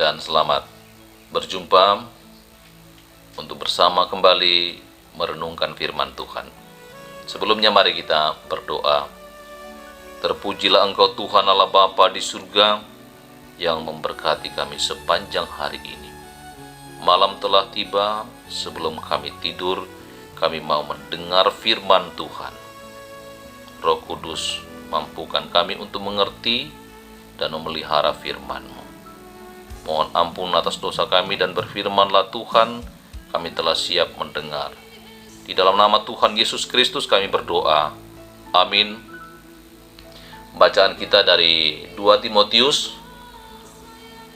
dan selamat berjumpa untuk bersama kembali merenungkan firman Tuhan. Sebelumnya mari kita berdoa. Terpujilah Engkau Tuhan Allah Bapa di surga yang memberkati kami sepanjang hari ini. Malam telah tiba, sebelum kami tidur, kami mau mendengar firman Tuhan. Roh Kudus, mampukan kami untuk mengerti dan memelihara firman-Mu. Mohon ampun atas dosa kami dan berfirmanlah Tuhan, kami telah siap mendengar. Di dalam nama Tuhan Yesus Kristus kami berdoa. Amin. Bacaan kita dari 2 Timotius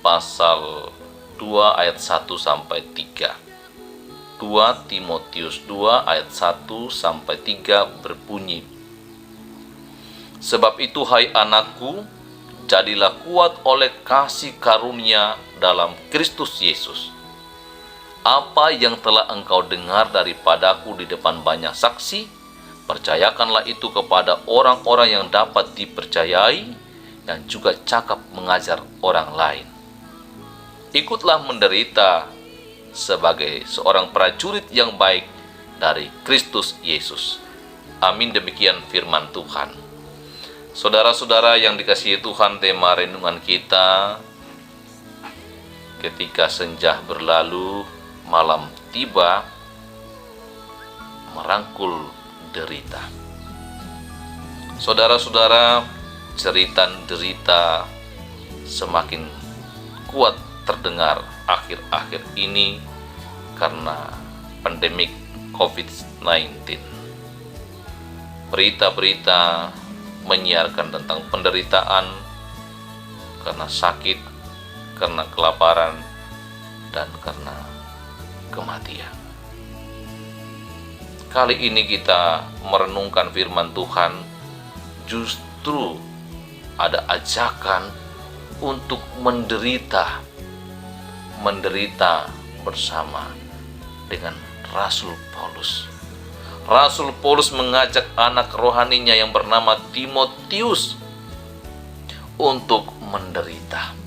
pasal 2 ayat 1 sampai 3. 2 Timotius 2 ayat 1 sampai 3 berbunyi, sebab itu hai anakku, jadilah kuat oleh kasih karunia dalam Kristus Yesus. Apa yang telah engkau dengar daripadaku di depan banyak saksi, percayakanlah itu kepada orang-orang yang dapat dipercayai dan juga cakap mengajar orang lain. Ikutlah menderita sebagai seorang prajurit yang baik dari Kristus Yesus. Amin. Demikian firman Tuhan. Saudara-saudara yang dikasihi Tuhan, tema renungan kita, ketika senja berlalu, malam tiba, merangkul derita. Saudara-saudara, cerita derita semakin kuat terdengar akhir-akhir ini karena pandemik COVID-19. Berita-berita menyiarkan tentang penderitaan karena sakit, karena kelaparan, dan karena kematian. Kali ini kita merenungkan firman Tuhan, justru ada ajakan untuk menderita bersama dengan Rasul Paulus. Rasul Paulus mengajak anak rohaninya yang bernama Timotius untuk menderita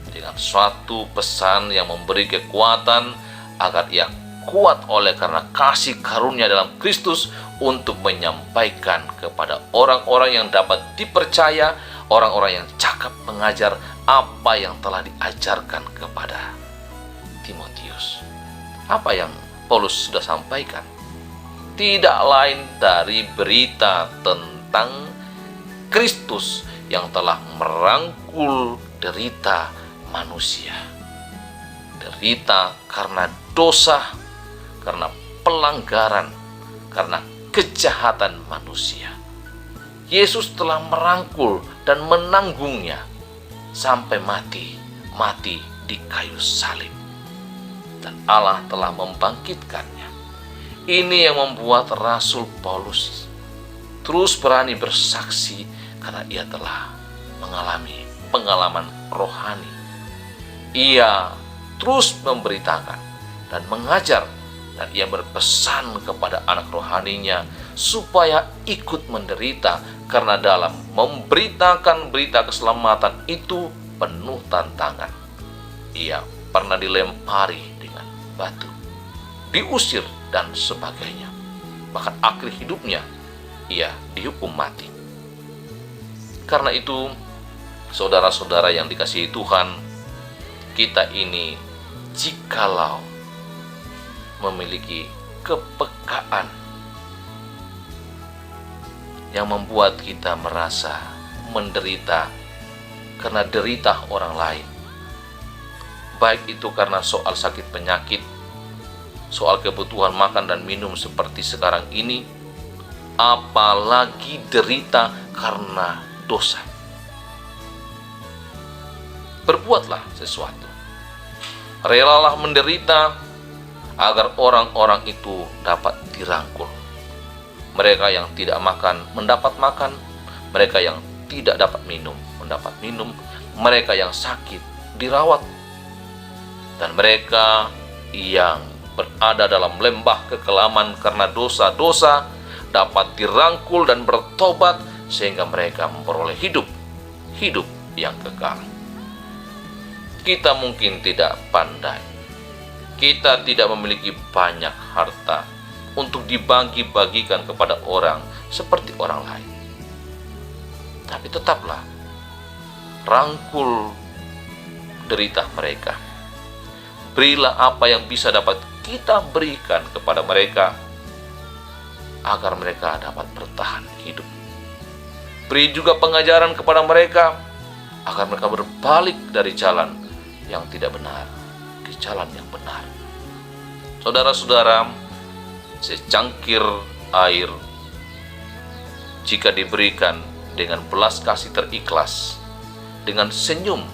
dengan suatu pesan yang memberi kekuatan agar ia kuat oleh karena kasih karunia dalam Kristus untuk menyampaikan kepada orang-orang yang dapat dipercaya, orang-orang yang cakap mengajar apa yang telah diajarkan kepada Timotius. Apa yang Paulus sudah sampaikan? Tidak lain dari berita tentang Kristus yang telah merangkul derita manusia. Derita karena dosa, karena pelanggaran, karena kejahatan manusia. Yesus telah merangkul dan menanggungnya sampai mati di kayu salib. Dan Allah telah membangkitkannya. Ini yang membuat Rasul Paulus terus berani bersaksi karena ia telah mengalami pengalaman rohani. Ia terus memberitakan dan mengajar, dan ia berpesan kepada anak rohaninya supaya ikut menderita, karena dalam memberitakan berita keselamatan itu penuh tantangan. Ia pernah dilempari dengan batu, diusir, dan sebagainya. Bahkan akhir hidupnya ia dihukum mati. Karena itu, saudara-saudara yang dikasihi Tuhan, kita ini jikalau memiliki kepekaan yang membuat kita merasa menderita karena derita orang lain, baik itu karena soal sakit penyakit, soal kebutuhan makan dan minum seperti sekarang ini, apalagi derita karena dosa. Berbuatlah sesuatu. Relalah menderita agar orang-orang itu dapat dirangkul. Mereka yang tidak makan mendapat makan, mereka yang tidak dapat minum mendapat minum, mereka yang sakit dirawat, dan mereka yang berada dalam lembah kekelaman karena dosa-dosa dapat dirangkul dan bertobat sehingga mereka memperoleh hidup yang kekal. Kita mungkin tidak pandai, kita tidak memiliki banyak harta untuk dibagi-bagikan kepada orang seperti orang lain. Tapi tetaplah rangkul derita mereka. Berilah apa yang bisa dapat kita berikan kepada mereka agar mereka dapat bertahan hidup. Beri juga pengajaran kepada mereka agar mereka berbalik dari jalan yang tidak benar ke jalan yang benar. Saudara-saudara, secangkir air jika diberikan dengan belas kasih terikhlas, dengan senyum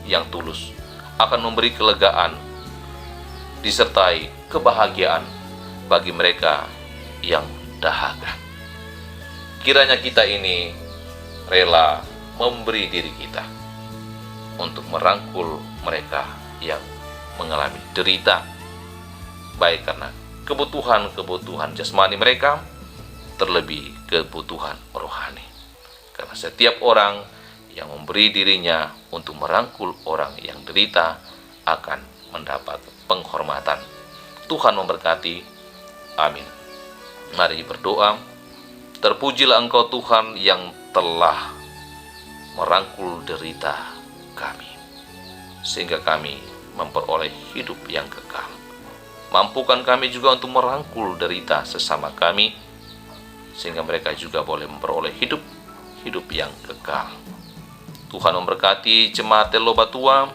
yang tulus, akan memberi kelegaan disertai kebahagiaan bagi mereka yang dahaga. Kiranya kita ini rela memberi diri kita untuk merangkul mereka yang mengalami derita, baik karena kebutuhan-kebutuhan jasmani mereka, terlebih kebutuhan rohani. Karena setiap orang yang memberi dirinya untuk merangkul orang yang derita akan mendapat penghormatan. Tuhan memberkati. Amin. Mari berdoa. Terpujilah Engkau Tuhan yang telah merangkul derita kami, sehingga kami memperoleh hidup yang kekal. Mampukan kami juga untuk merangkul derita sesama kami, sehingga mereka juga boleh memperoleh hidup yang kekal. Tuhan memberkati jemaat Lobatua,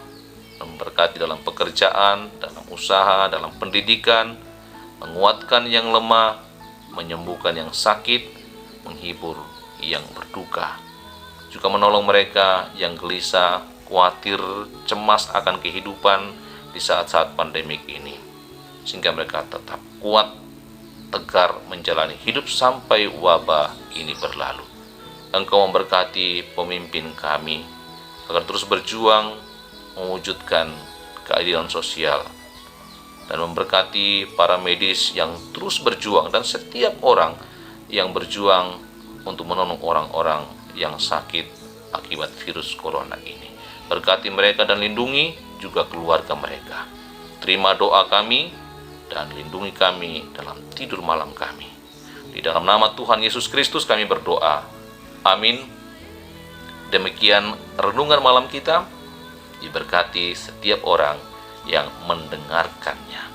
memberkati dalam pekerjaan, dalam usaha, dalam pendidikan, menguatkan yang lemah, menyembuhkan yang sakit, menghibur yang berduka, juga menolong mereka yang gelisah, khawatir, cemas akan kehidupan di saat-saat pandemik ini, sehingga mereka tetap kuat, tegar menjalani hidup sampai wabah ini berlalu. Engkau memberkati pemimpin kami agar terus berjuang mewujudkan keadilan sosial, dan memberkati para medis yang terus berjuang dan setiap orang yang berjuang untuk menolong orang-orang yang sakit akibat virus corona ini. Berkati mereka dan lindungi juga keluarga mereka. Terima doa kami dan lindungi kami dalam tidur malam kami. Di dalam nama Tuhan Yesus Kristus kami berdoa. Amin. Demikian renungan malam kita. Diberkati setiap orang yang mendengarkannya.